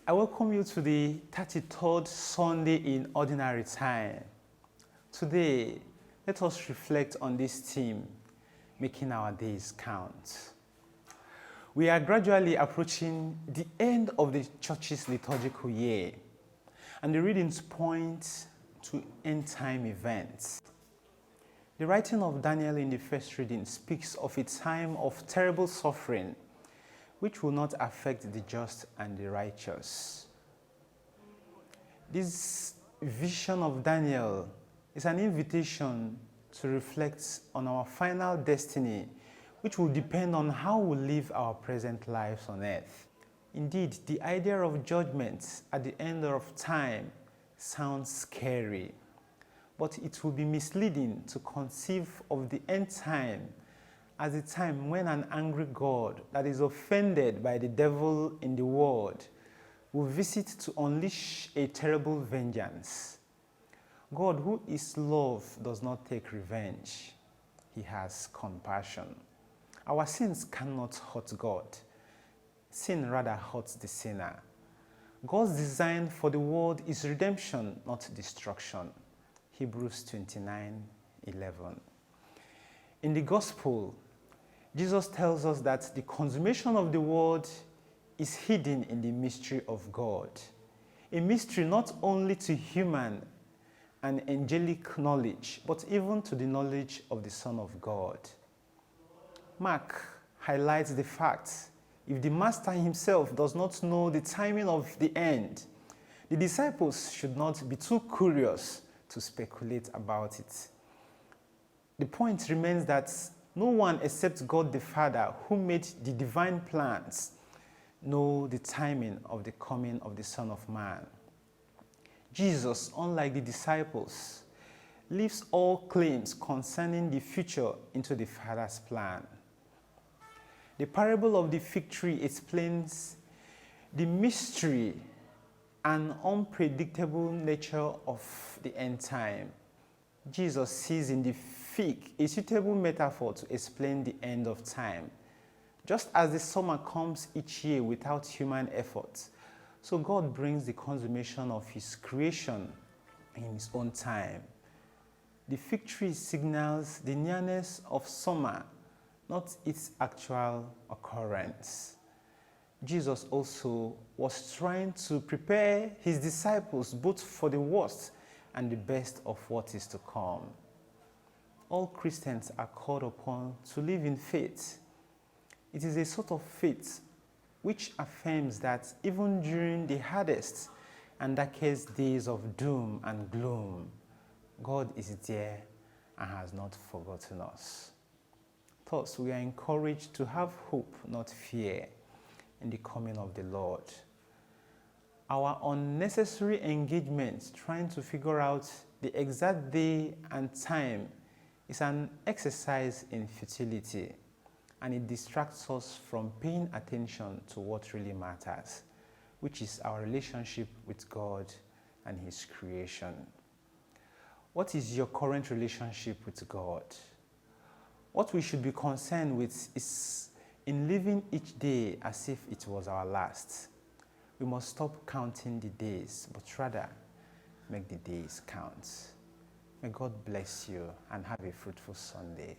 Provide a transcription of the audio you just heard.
I welcome you to the 33rd Sunday in Ordinary Time. Today, let us reflect on this theme, making our days count. We are gradually approaching the end of the church's liturgical year, and the readings point to end-time events. The writing of Daniel in the first reading speaks of a time of terrible suffering which will not affect the just and the righteous. This vision of Daniel is an invitation to reflect on our final destiny, which will depend on how we live our present lives on earth. Indeed, the idea of judgment at the end of time sounds scary, but it will be misleading to conceive of the end time as a time when an angry God that is offended by the devil in the world will visit to unleash a terrible vengeance. God, who is love, does not take revenge. He has compassion. Our sins cannot hurt God. Sin rather hurts the sinner. God's design for the world is redemption, not destruction. Hebrews 29:11. In the Gospel, Jesus tells us that the consummation of the world is hidden in the mystery of God, a mystery not only to human and angelic knowledge, but even to the knowledge of the Son of God. Mark highlights the fact, if the Master himself does not know the timing of the end, the disciples should not be too curious to speculate about it. The point remains that no one except God the Father, who made the divine plans, know the timing of the coming of the Son of Man. Jesus, unlike the disciples, leaves all claims concerning the future into the Father's plan. The parable of the fig tree explains the mystery and unpredictable nature of the end time. Jesus sees in the fig a suitable metaphor to explain the end of time. Just as the summer comes each year without human effort, so God brings the consummation of his creation in his own time. The fig tree signals the nearness of summer, not its actual occurrence. Jesus also was trying to prepare his disciples both for the worst and the best of what is to come. All Christians are called upon to live in faith. It is a sort of faith which affirms that even during the hardest and darkest days of doom and gloom, God is there and has not forgotten us. Thus, we are encouraged to have hope, not fear, in the coming of the Lord. Our unnecessary engagement trying to figure out the exact day and time is an exercise in futility, and it distracts us from paying attention to what really matters, which is our relationship with God and his creation. What is your current relationship with God? What we should be concerned with is in living each day as if it was our last. We must stop counting the days, but rather make the days count. May God bless you and have a fruitful Sunday.